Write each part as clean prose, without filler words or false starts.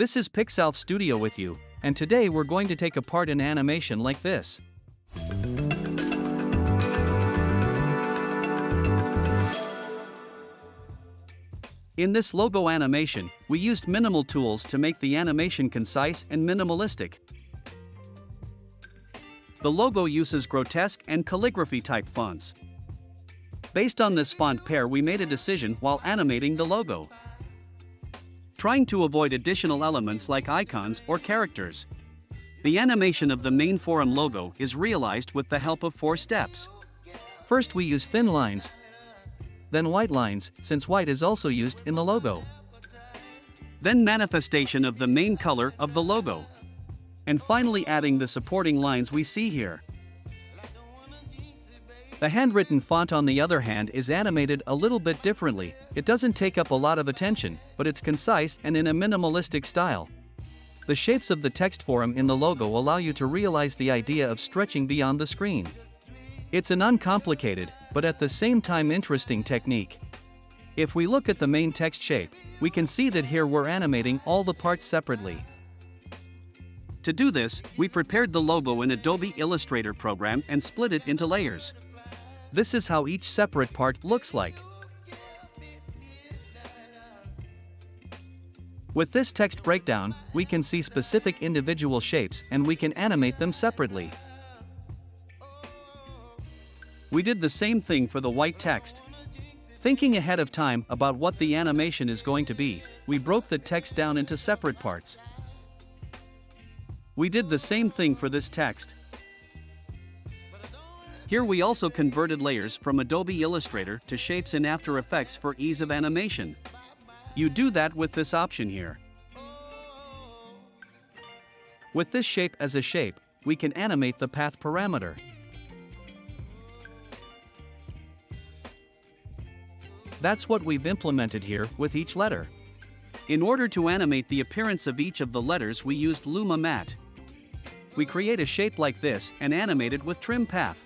This is Pixelf Studio with you, and today we're going to take apart an animation like this. In this logo animation, we used minimal tools to make the animation concise and minimalistic. The logo uses grotesque and calligraphy type fonts. Based on this font pair, we made a decision while animating the logo, trying to avoid additional elements like icons or characters. The animation of the main forum logo is realized with the help of 4 steps. First, we use thin lines, then white lines, since white is also used in the logo. Then manifestation of the main color of the logo. And finally adding the supporting lines we see here. The handwritten font, on the other hand, is animated a little bit differently. It doesn't take up a lot of attention, but it's concise and in a minimalistic style. The shapes of the text forum in the logo allow you to realize the idea of stretching beyond the screen. It's an uncomplicated, but at the same time interesting technique. If we look at the main text shape, we can see that here we're animating all the parts separately. To do this, we prepared the logo in Adobe Illustrator program and split it into layers. This is how each separate part looks like. With this text breakdown, we can see specific individual shapes and we can animate them separately. We did the same thing for the white text. Thinking ahead of time about what the animation is going to be, we broke the text down into separate parts. We did the same thing for this text. Here we also converted layers from Adobe Illustrator to shapes in After Effects for ease of animation. You do that with this option here. With this shape as a shape, we can animate the path parameter. That's what we've implemented here with each letter. In order to animate the appearance of each of the letters, we used Luma Matte. We create a shape like this and animate it with Trim Path.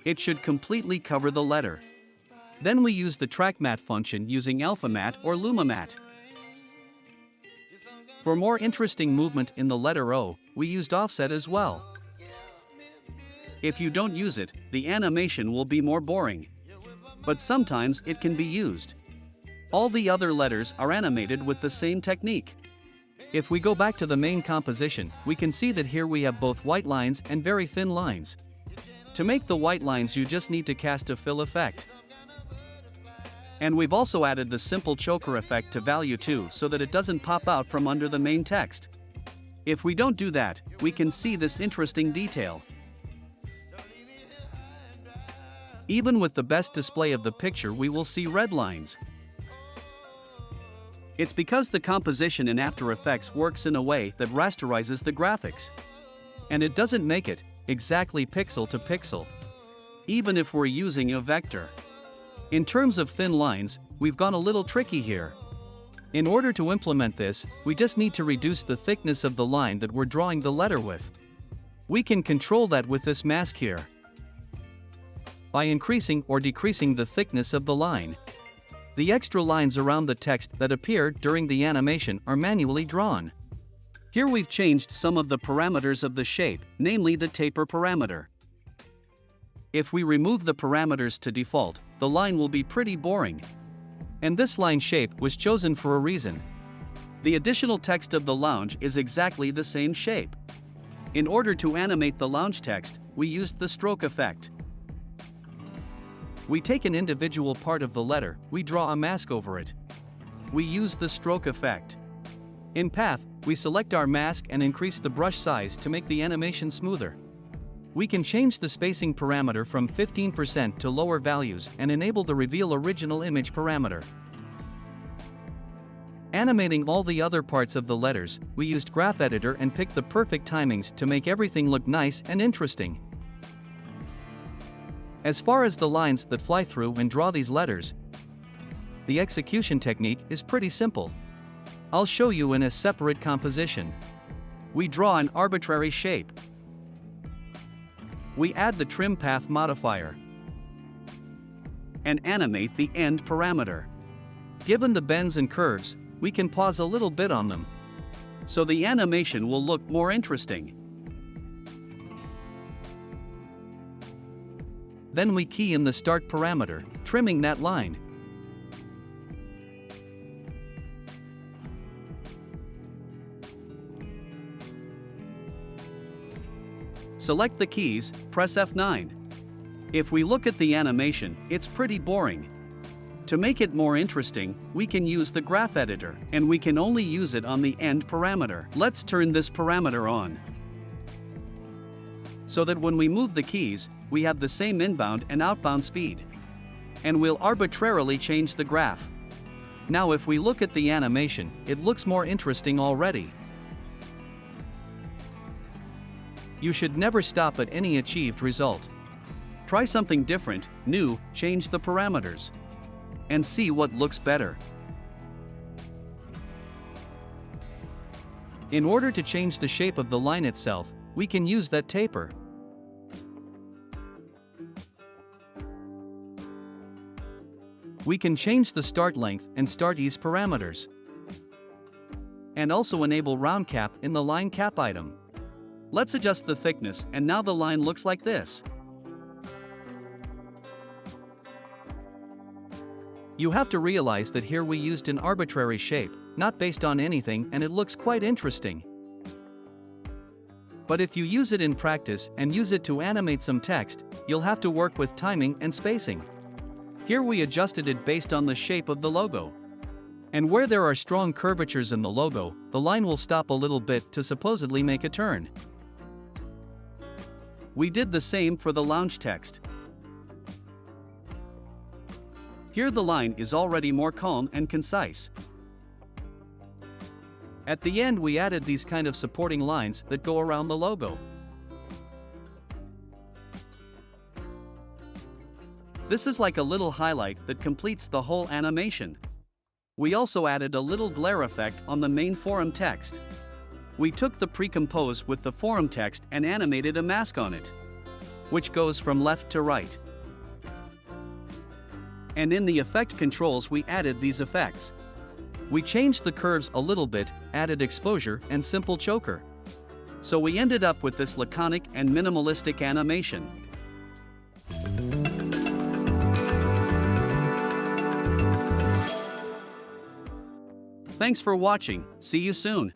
It should completely cover the letter. Then we use the Track Matte function using Alpha Matte or Luma Matte. For more interesting movement in the letter O, we used Offset as well. If you don't use it, the animation will be more boring. But sometimes it can be used. All the other letters are animated with the same technique. If we go back to the main composition, we can see that here we have both white lines and very thin lines. To make the white lines, you just need to cast a fill effect. And we've also added the simple choker effect to value 2 so that it doesn't pop out from under the main text. If we don't do that, we can see this interesting detail. Even with the best display of the picture, we will see red lines. It's because the composition in After Effects works in a way that rasterizes the graphics. And it doesn't make it exactly pixel to pixel, even if we're using a vector. In terms of thin lines, we've gone a little tricky here. In order to implement this, we just need to reduce the thickness of the line that we're drawing the letter with. We can control that with this mask here, by increasing or decreasing the thickness of the line. The extra lines around the text that appear during the animation are manually drawn. Here we've changed some of the parameters of the shape, namely the taper parameter. If we remove the parameters to default, the line will be pretty boring. And this line shape was chosen for a reason. The additional text of the lounge is exactly the same shape. In order to animate the lounge text, we used the stroke effect. We take an individual part of the letter, we draw a mask over it. We use the stroke effect. In Path, we select our mask and increase the brush size to make the animation smoother. We can change the spacing parameter from 15% to lower values and enable the Reveal Original Image parameter. Animating all the other parts of the letters, we used Graph Editor and picked the perfect timings to make everything look nice and interesting. As far as the lines that fly through and draw these letters, the execution technique is pretty simple. I'll show you in a separate composition. We draw an arbitrary shape. We add the Trim Path modifier and animate the end parameter. Given the bends and curves, we can pause a little bit on them, so the animation will look more interesting. Then we key in the start parameter, trimming that line. Select the keys, press F9. If we look at the animation, it's pretty boring. To make it more interesting, we can use the graph editor, and we can only use it on the end parameter. Let's turn this parameter on, so that when we move the keys, we have the same inbound and outbound speed. And we'll arbitrarily change the graph. Now if we look at the animation, it looks more interesting already. You should never stop at any achieved result. Try something different, new, change the parameters, and see what looks better. In order to change the shape of the line itself, we can use that taper. We can change the start length and start ease parameters, and also enable round cap in the line cap item. Let's adjust the thickness, and now the line looks like this. You have to realize that here we used an arbitrary shape, not based on anything, and it looks quite interesting. But if you use it in practice and use it to animate some text, you'll have to work with timing and spacing. Here we adjusted it based on the shape of the logo. And where there are strong curvatures in the logo, the line will stop a little bit to supposedly make a turn. We did the same for the lounge text. Here the line is already more calm and concise. At the end we added these kind of supporting lines that go around the logo. This is like a little highlight that completes the whole animation. We also added a little glare effect on the main forum text. We took the pre-compose with the forum text and animated a mask on it, which goes from left to right. And in the effect controls we added these effects. We changed the curves a little bit, added exposure and simple choker. So we ended up with this laconic and minimalistic animation. Thanks for watching, see you soon.